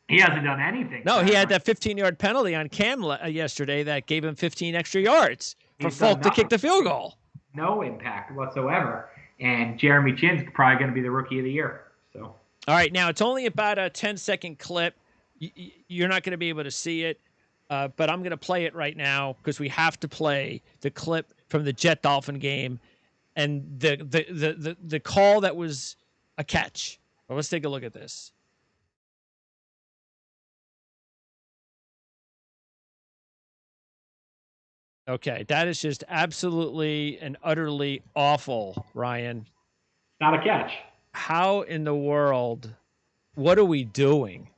He hasn't done anything. No, he had that 15-yard penalty on Cam yesterday that gave him 15 extra yards for Folk to kick the field goal. No impact whatsoever. And Jeremy Chin's probably going to be the rookie of the year. So. All right, now it's only about a 10-second clip. You're not going to be able to see it, but I'm going to play it right now because we have to play the clip from the Jet Dolphin game and the call that was a catch. Well, let's take a look at this. Okay, that is just absolutely and utterly awful, Ryan. Not a catch. How in the world? What are we doing?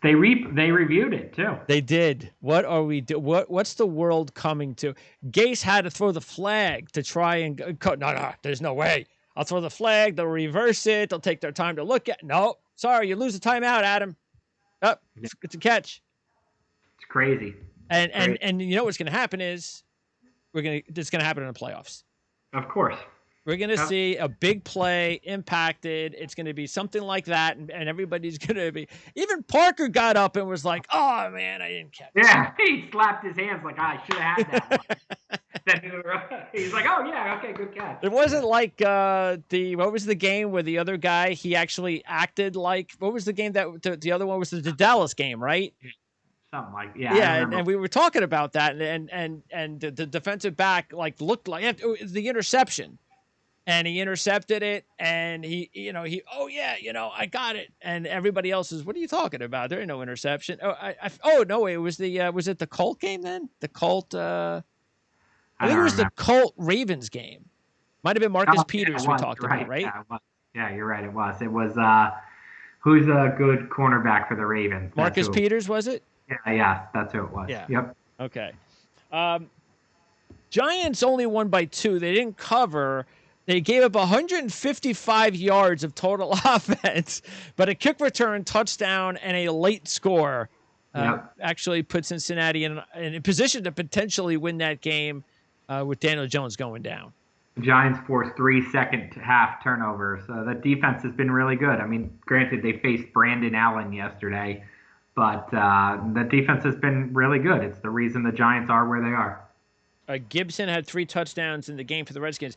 They reviewed it too. They did. What are we do? What's the world coming to? Gase had to throw the flag to try and cut. No, there's no way. I'll throw the flag. They'll reverse it. They'll take their time to look at. No, sorry, you lose the timeout, Adam. Oh, it's a catch. It's crazy. And you know what's going to happen is it's going to happen in the playoffs. Of course. We're going to see a big play impacted. It's going to be something like that, and everybody's going to be. Even Parker got up and was like, "Oh man, I didn't catch it." Yeah, he slapped his hands like, I should have had that one. He's like, "Oh yeah, okay, good catch." It wasn't like what was the game where the other guy he actually acted like. What was the game that the other one was the Dallas game, right? Something like and we were talking about that, and the defensive back like looked like it was the interception. And he intercepted it, and he I got it. And everybody else is, what are you talking about? There ain't no interception. No, it was was it the Colt game then? The Colt, I think it was the Colt Ravens game. Might have been Marcus Peters we talked about, right? Yeah, you're right. It was. It was, who's a good cornerback for the Ravens? Marcus Peters, was it? Yeah, that's who it was. Yeah. Yep. Okay. Giants only won by 2. They didn't cover. They gave up 155 yards of total offense, but a kick return, touchdown, and a late score actually put Cincinnati in a position to potentially win that game with Daniel Jones going down. The Giants forced 3 second-half turnovers. The defense has been really good. I mean, granted, they faced Brandon Allen yesterday, but the defense has been really good. It's the reason the Giants are where they are. Gibson had 3 touchdowns in the game for the Redskins.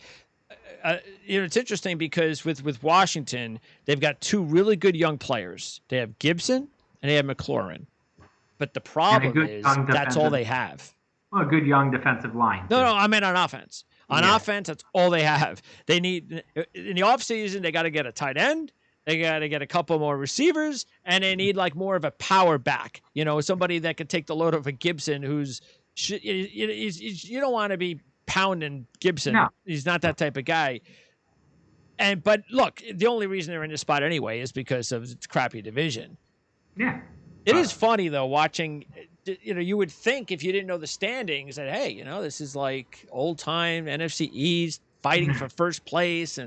It's interesting because with Washington, they've got 2 really good young players. They have Gibson and they have McLaurin. But the problem is that's all they have. Well, a good young defensive line. No, I meant on offense. On Yeah. offense, that's all they have. They need, in the offseason, they got to get a tight end. They got to get a couple more receivers, and they need like more of a power back. Somebody that can take the load of a Gibson who's, you don't want to be pounding Gibson. No. He's not that type of guy. But look, the only reason they're in this spot anyway is because of its crappy division. Yeah. It is funny though, watching, you would think if you didn't know the standings that, hey, this is like old time NFC East fighting for first place.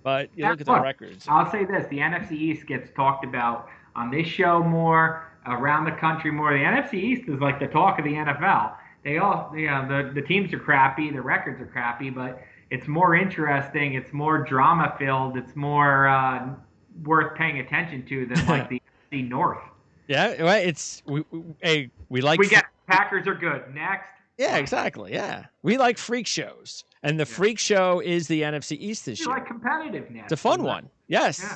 But you look at the records. I'll say this, the NFC East gets talked about on this show more, around the country more. The NFC East is like the talk of the NFL. They all, the teams are crappy, the records are crappy, but it's more interesting, it's more drama filled, it's more worth paying attention to than like the NFC North. Yeah, right. We like. We get Packers are good. Next. Yeah, exactly. Yeah, we like freak shows, and the freak show is the NFC East this year. We like competitiveness. It's a fun one. Yes. Yeah.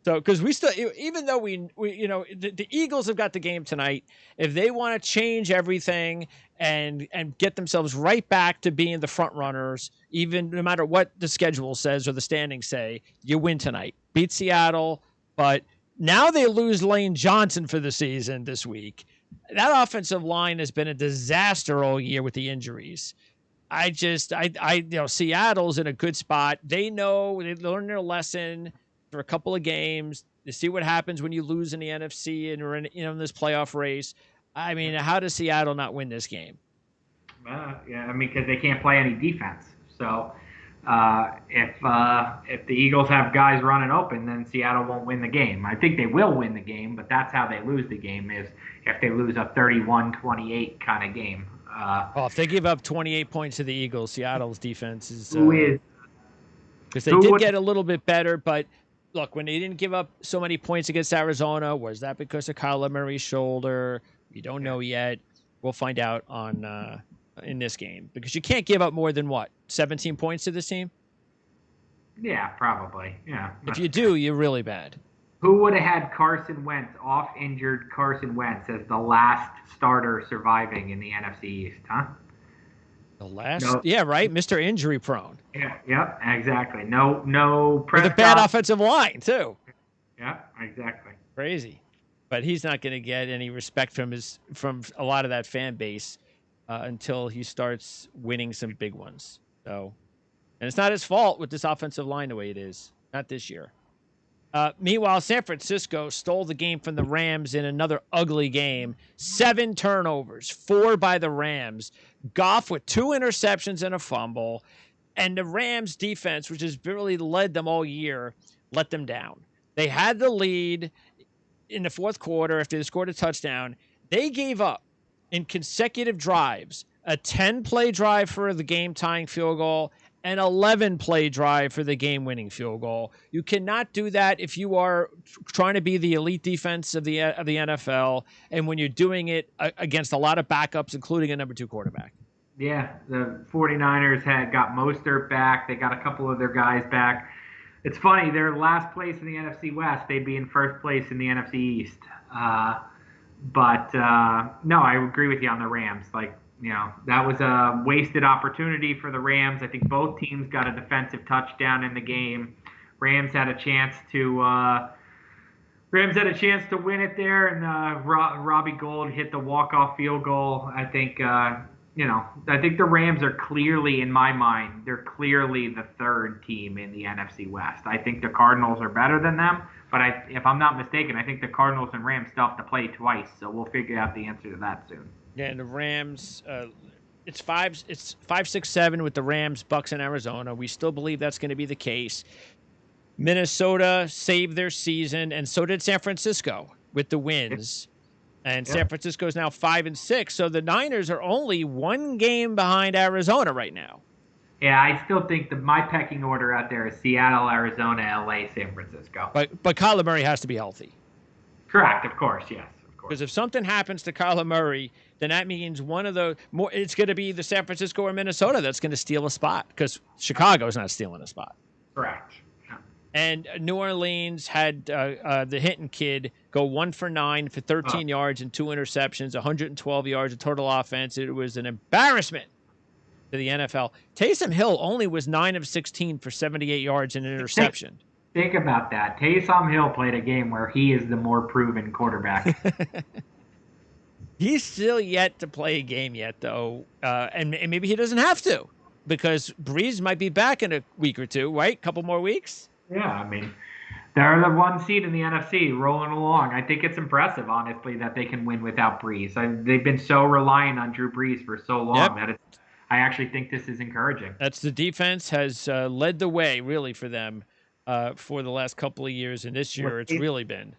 So, because we still, even though we the Eagles have got the game tonight, if they want to change everything and get themselves right back to being the front runners, even no matter what the schedule says or the standings say, you win tonight. Beat Seattle, but now they lose Lane Johnson for the season this week. That offensive line has been a disaster all year with the injuries. Seattle's in a good spot. They know, they learned their lesson for a couple of games. You see what happens when you lose in the NFC and are in this playoff race. I mean, how does Seattle not win this game? Because they can't play any defense. So if the Eagles have guys running open, then Seattle won't win the game. I think they will win the game, but that's how they lose the game, is if they lose a 31-28 kind of game. If they give up 28 points to the Eagles, Seattle's defense is... Because they did get a little bit better, but look, when they didn't give up so many points against Arizona, was that because of Kyler Murray's shoulder? We don't know yet. We'll find out in this game, because you can't give up more than 17 points to this team? Yeah, probably. Yeah. If you do, you're really bad. Who would have had Carson Wentz, off-injured Carson Wentz, as the last starter surviving in the NFC East, huh? The last? No. Yeah, right? Mr. Injury prone. Yeah, yep, exactly. No With a bad offensive line, too. Yeah, exactly. Crazy. But he's not going to get any respect from a lot of that fan base until he starts winning some big ones. And it's not his fault with this offensive line the way it is. Not this year. Meanwhile, San Francisco stole the game from the Rams in another ugly game. 7 turnovers, 4 by the Rams. Goff with 2 interceptions and a fumble. And the Rams defense, which has really led them all year, let them down. They had the lead in the fourth quarter after they scored a touchdown. They gave up in consecutive drives a 10-play drive for the game-tying field goal, an 11-play drive for the game-winning field goal. You cannot do that if you are trying to be the elite defense of the NFL, and when you're doing it against a lot of backups, including a number 2 quarterback. Yeah, the 49ers got Mostert back. They got a couple of their guys back. It's funny, they're last place in the NFC West. They'd be in first place in the NFC East. But no, I agree with you on the Rams. That was a wasted opportunity for the Rams. I think both teams got a defensive touchdown in the game. Rams had a chance to win it there, and Robbie Gould hit the walk-off field goal. I think the Rams are clearly, in my mind, they're clearly the third team in the NFC West. I think the Cardinals are better than them, but if I'm not mistaken, I think the Cardinals and Rams still have to play twice, so we'll figure out the answer to that soon. Yeah, and the Rams, it's 5-6-7 with the Rams, Bucks, and Arizona. We still believe that's going to be the case. Minnesota saved their season, and so did San Francisco with the wins. And San Francisco is now 5-6, so the Niners are only 1 game behind Arizona right now. Yeah, I still think my pecking order out there is Seattle, Arizona, LA, San Francisco. But Kyler Murray has to be healthy. Correct, of course, yes. Because if something happens to Kyler Murray, then that means it's going to be the San Francisco or Minnesota that's going to steal a spot, because Chicago's not stealing a spot. Correct. Yeah. And New Orleans had the Hinton kid go 1 for 9 for 13 yards and 2 interceptions, 112 yards of total offense. It was an embarrassment to the NFL. Taysom Hill only was 9 of 16 for 78 yards and an interception. Think about that. Taysom Hill played a game where he is the more proven quarterback. He's still yet to play a game yet, though, and maybe he doesn't have to because Breeze might be back in a week or two, right? Couple more weeks. Yeah, I mean, they're the 1 seed in the NFC, rolling along. I think it's impressive, honestly, that they can win without Breeze. They've been so reliant on Drew Brees for so long that I actually think this is encouraging. That's the defense has led the way, really, for them for the last couple of years, and this year it's really been.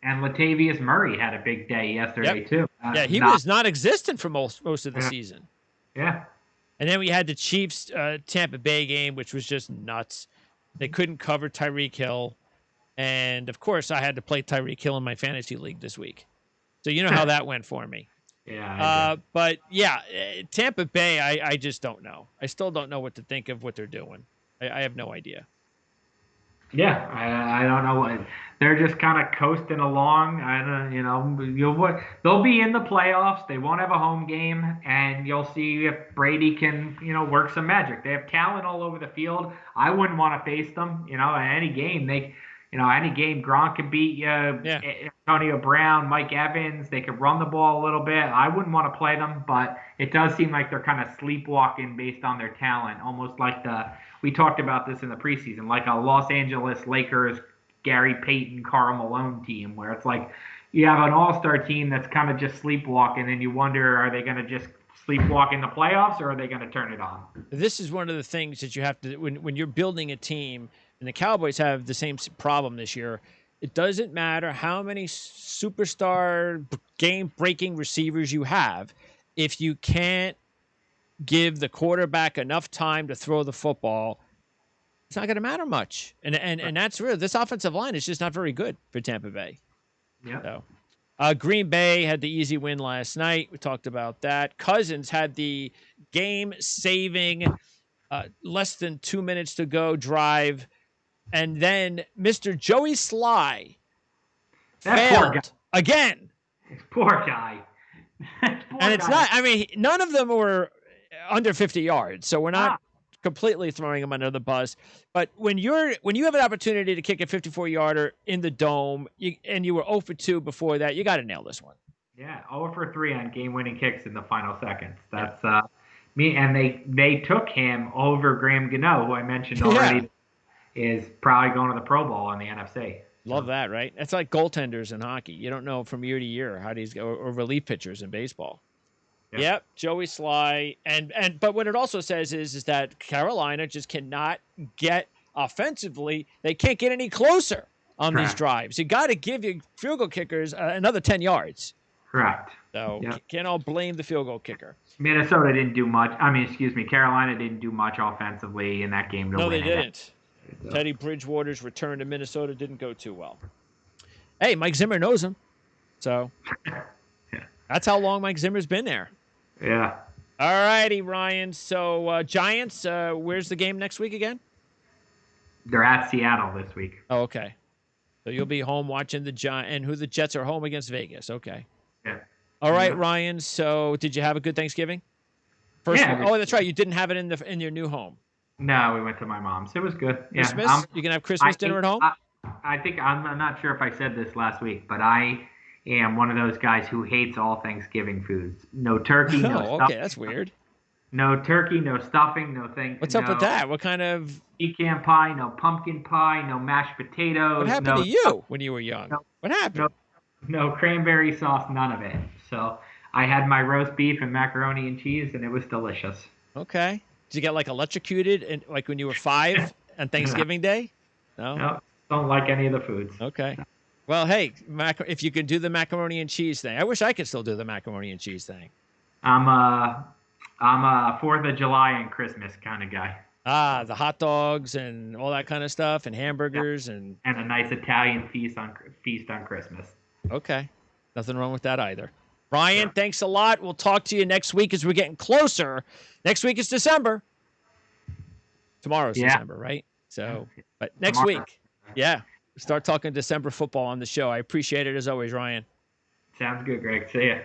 And Latavius Murray had a big day yesterday, too. Yeah, he was non-existent for most of the season. Yeah. And then we had the Chiefs Tampa Bay game, which was just nuts. They couldn't cover Tyreek Hill. And, of course, I had to play Tyreek Hill in my fantasy league this week. So you know how that went for me. Yeah. But, yeah, Tampa Bay, I just don't know. I still don't know what to think of what they're doing. I have no idea. Yeah, I don't know what they're just kind of coasting along. I don't, they'll be in the playoffs. They won't have a home game, and you'll see if Brady can, work some magic. They have talent all over the field. I wouldn't want to face them. In any game, any game, Gronk can beat you. Antonio Brown, Mike Evans, they could run the ball a little bit. I wouldn't want to play them, but it does seem like they're kind of sleepwalking based on their talent, almost like we talked about this in the preseason, like a Los Angeles Lakers, Gary Payton, Karl Malone team, where it's like you have an all-star team that's kind of just sleepwalking, and you wonder, are they going to just sleepwalk in the playoffs, or are they going to turn it on? This is one of the things that you have to, when you're building a team, and the Cowboys have the same problem this year, it doesn't matter how many superstar game-breaking receivers you have. If you can't give the quarterback enough time to throw the football, it's not going to matter much. And that's real. This offensive line is just not very good for Tampa Bay. Yeah. So, Green Bay had the easy win last night. We talked about that. Cousins had the game-saving, less than 2 minutes to go drive. And then Mr. Joey Sly failed again. Poor guy. It's not, none of them were under 50 yards, so we're not completely throwing him under the bus. But when you have an opportunity to kick a 54-yarder in the dome, and you were 0 for 2 before that, you got to nail this one. Yeah, 0 for 3 on game-winning kicks in the final seconds. That's me, and they took him over Graham Gano, who I mentioned already. Is probably going to the Pro Bowl in the NFC. Love that, right? It's like goaltenders in hockey. You don't know from year to year how these go, or relief pitchers in baseball. Yep, Joey Sly, but what it also says is that Carolina just cannot get offensively. They can't get any closer on these drives. You got to give your field goal kickers another 10 yards. Correct. So can't all blame the field goal kicker. Minnesota didn't do much. Carolina didn't do much offensively in that game. No, they didn't. Teddy Bridgewater's return to Minnesota didn't go too well. Hey, Mike Zimmer knows him. So that's how long Mike Zimmer's been there. Yeah. All righty, Ryan. So Giants, where's the game next week again? They're at Seattle this week. Oh, okay. So you'll be home watching the Giants, and the Jets are home against Vegas. Okay. Yeah. All right, Ryan. So did you have a good Thanksgiving? First one. Oh, that's right. You didn't have it in your new home. No, we went to my mom's. It was good. Christmas? Yeah, you can have Christmas dinner at home? I think, I'm not sure if I said this last week, but I am one of those guys who hates all Thanksgiving foods. No turkey, no stuffing. Okay, that's weird. No turkey, no stuffing, no thing. What's up with that? What kind of... Pecan pie, no pumpkin pie, no mashed potatoes. What happened to you when you were young? What happened? No cranberry sauce, none of it. So I had my roast beef and macaroni and cheese, and it was delicious. Okay. Did you get like electrocuted like when you were 5 on Thanksgiving Day? No, don't like any of the foods. Okay. Well, hey, if you could do the macaroni and cheese thing, I wish I could still do the macaroni and cheese thing. I'm a 4th of July and Christmas kind of guy. The hot dogs and all that kind of stuff, and hamburgers and a nice Italian feast on Christmas. Okay, nothing wrong with that either. Ryan, thanks a lot. We'll talk to you next week as we're getting closer. Next week is December. Tomorrow's December, right? So, but next week, start talking December football on the show. I appreciate it as always, Ryan. Sounds good, Greg. See ya.